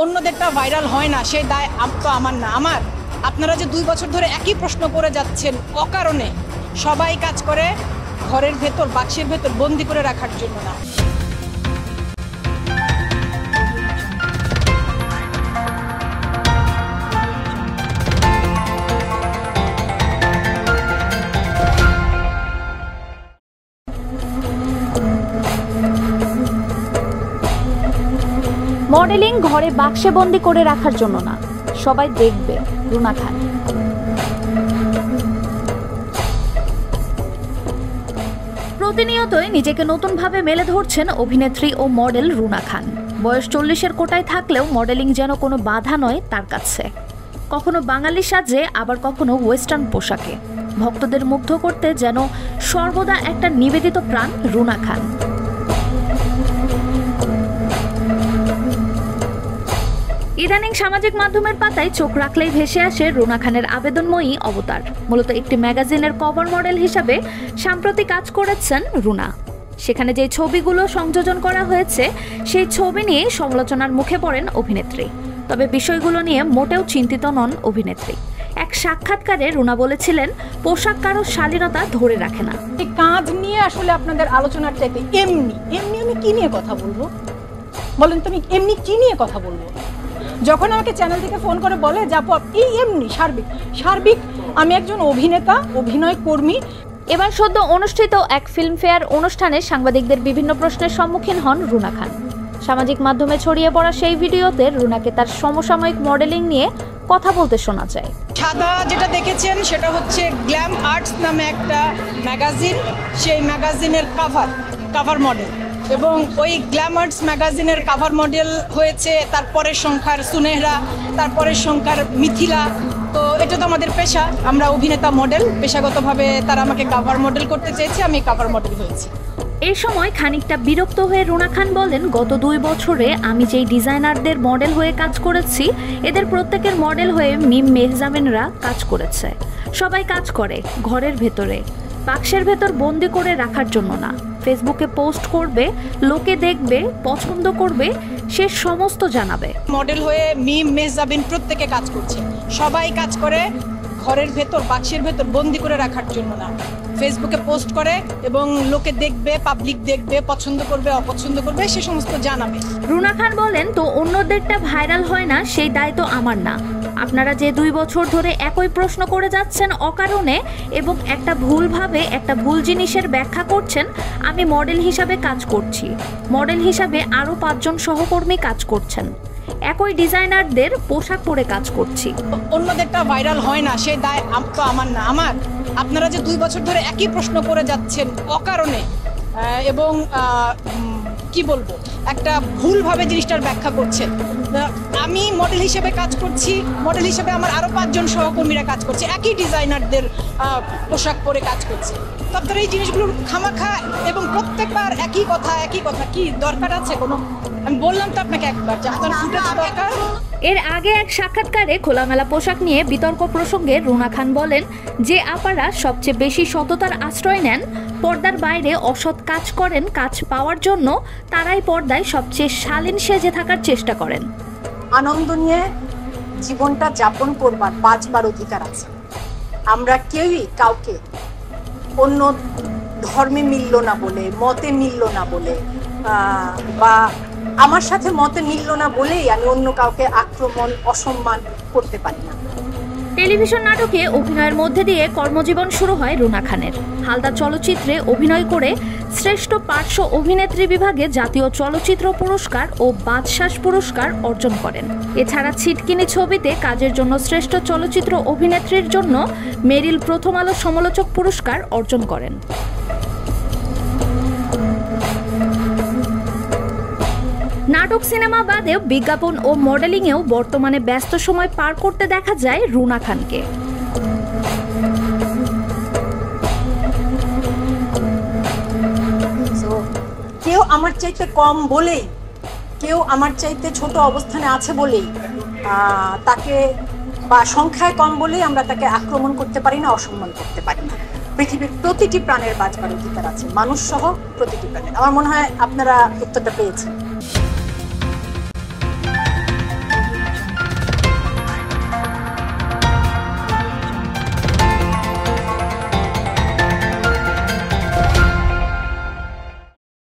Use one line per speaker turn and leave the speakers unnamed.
অন্যদেরটা viral হয় না সেই দায় তো আমার না, আমার। আপনারা যে 2 বছর ধরে একই প্রশ্ন করে যাচ্ছেন অকারণে, সবাই কাজ করে ঘরের ভেতর বাক্সের ভেতর বন্দি করে রাখার জন্য না।
মডেলিং ঘরে বাক্সে বন্দি করে রাখার জন্য না, সবাই দেখবে। রুনা খান। প্রতিনিয়তই নিজেকে নতুনভাবে মেলে ধরছেন অভিনেত্রী ও মডেল রুনা খান। বয়স 40-এর কোটায় থাকলেও মডেলিং যেন কোনো বাধা নয় তার কাছে। কখনো বাঙালি সাজে, আবার কখনো ওয়েস্টার্ন পোশাকে ভক্তদের মুগ্ধ করতে যেন সর্বদা একটা নিবেদিত প্রাণ রুনা খান। ইদানিং সামাজিক মাধ্যমের পাতায় চোখ রাখলেই ভেসে আসে রুনা খানের আবেদনময়ী অবতার। মূলত একটি ম্যাগাজিনের কভার মডেল হিসাবে সাম্প্রতি কাজ করেছেন রুনা। সেখানে যে ছবিগুলো সংযোজন করা হয়েছে সেই ছবি নিয়ে সমালোচনার মুখে পড়েন অভিনেত্রী। তবে বিষয়গুলো নিয়ে মোটেও চিন্তিত নন অভিনেত্রী। এক সাক্ষাৎকারে রুনা বলেছিলেন, পোশাক কারো শালীনতা ধরে রাখে না।
এই কাজ নিয়ে আসলে আপনাদের আলোচনার চাইতে এমনি আমি কি নিয়ে কথা বলবো বলেন? তো আমি এমনি কি নিয়ে কথা বলবো? যখন আমাকে চ্যানেল থেকে ফোন করে বলে যে আপু এই এমনি সার্বিক আমি একজন অভিনেতা, অভিনয় কর্মী।
এবার সদ্য অনুষ্ঠিত এক ফিল্মফেয়ার অনুষ্ঠানে সাংবাদিকদের বিভিন্ন প্রশ্নের সম্মুখীন হন রুনা খান। সামাজিক মাধ্যমে ছড়িয়ে পড়া সেই ভিডিওতে রুনাকে তার সমসাময়িক মডেলিং নিয়ে কথা বলতে শোনা যায়।
সাদা যেটা দেখেছেন সেটা হচ্ছে গ্ল্যাম আর্টস নামে একটা ম্যাগাজিন, সেই ম্যাগাজিনের কাভার মডেল, এবং ওই গ্ল্যাম আর্টস ম্যাগাজিনের কাভার মডেল হয়েছে তারপরের সংখ্যার সুনেহরা, তারপরের সংখ্যার মিথিলা। তো এটা তো আমাদের পেশা, আমরা অভিনেতা মডেল, পেশাগতভাবে তারা আমাকে কাভার মডেল করতে চেয়েছে, আমি কাভার মডেল হয়েছি।
এই সময় খানিকটা বিরক্ত হয়ে রুনা খান বলেন, গত 2 বছরে আমি যেই ডিজাইনারদের মডেল হয়ে কাজ করেছি এদের প্রত্যেকের মডেল হয়ে মিম মেহজামিনরা কাজ করেছে। সবাই কাজ করে ঘরের ভেতরে, বাক্সের ভেতর বন্দি করে রাখার জন্য না। ফেসবুকে পোস্ট করবে, লোকে দেখবে, পছন্দ করবে, সে সমস্ত জানাবে।
মডেল হয়ে মিম মেহজাবিন প্রত্যেকে কাজ করছে, সবাই কাজ করে ঘরের ভেতর বাক্সের ভেতর বন্দি করে রাখার জন্য না। ফেসবুকে পোস্ট করে এবং লোকে দেখবে, পাবলিক দেখবে, পছন্দ করবে, অপছন্দ করবে, সে সমস্ত জানাবে।
রুনা খান বলেন, তো অন্যদেরটা ভাইরাল হয় না সেই দায় তো আমার না। আপনারা যে 2 বছর ধরে একই প্রশ্ন করে যাচ্ছেন অকারণে এবং একটা ভুল জিনিসের ব্যাখ্যা করছেন। আমি মডেল হিসাবে কাজ করছি, মডেল হিসাবে আরও 5 জন সহকর্মী কাজ করছেন, একই ডিজাইনারদের পোশাক পরে কাজ করছি।
অন্যদেরটা ভাইরাল হয় না সেই দায় তো আমার না, আমার। আপনারা যে 2 বছর ধরে একই প্রশ্ন করে যাচ্ছেন অকারণে এবং কি বলবো, একটা ভুলভাবে জিনিসটার ব্যাখ্যা করছেন। আমি মডেল হিসেবে কাজ করছি, মডেল হিসেবে আমার আরও 5 জন সহকর্মীরা কাজ করছে, একই ডিজাইনারদের পোশাক পরে কাজ করছে। তো আপনারা এই জিনিসগুলোর খামাখা এবং প্রত্যেকবার একই কথা কি দরকার আছে কোনো? আমি বললাম তো আপনাকে একবার যে আপনার ফুটেজ দরকার।
এর আগে এক সাক্ষাৎকারে খোলামেলা পোশাক নিয়ে বিতর্ক প্রসঙ্গে রুনা খান বলেন, যে আপারা সবচেয়ে বেশি সততার আশ্রয় নেন, পর্দার বাইরে অসৎ কাজ করেন কাজ পাওয়ার জন্য, তারাই পর্দায় সবচেয়ে শালীন সেজে থাকার চেষ্টা করেন।
আনন্দ নিয়ে জীবনটা যাপন করবার বাঁচবার অধিকার আছে। আমরা কেউই কাউকে অন্য ধর্মে মিলল না বলে, মতে মিলল না বলে, বা আমার সাথে মতে মিলল না বলেই আমি অন্য কাউকে আক্রমণ, অসম্মান করতে পারি না।
টেলিভিশন নাটকে অভিনয়ের মধ্যে দিয়ে কর্মজীবন শুরু হয় রুনা খানের। হালদা চলচ্চিত্রে অভিনয় করে শ্রেষ্ঠ পার্শ্ব অভিনেত্রী বিভাগে জাতীয় চলচ্চিত্র পুরস্কার ও বাদশাস পুরস্কার অর্জন করেন। এছাড়া ছিটকিনি ছবিতে কাজের জন্য শ্রেষ্ঠ চলচ্চিত্র অভিনেত্রীর জন্য মেরিল প্রথম আলো সমালোচক পুরস্কার অর্জন করেন। নাটক, সিনেমা বাদেও বিজ্ঞাপন ও মডেলিংয়েও বর্তমানে ব্যস্ত সময় পার করতে দেখা যায় রুনা খানকে।
কেউ আমার চাইতে কম বলেই, কেউ আমার চাইতে ছোট অবস্থানে আছে বলেই তাকে, বা সংখ্যায় কম বলেই আমরা তাকে আক্রমণ করতে পারি না, অসম্মান করতে পারি না। পৃথিবীর প্রতিটি প্রাণের বাঁচবার অধিকার আছে, মানুষ সহ প্রতিটি প্রাণের। আমার মনে হয় আপনারা উত্তরটা পেয়েছেন।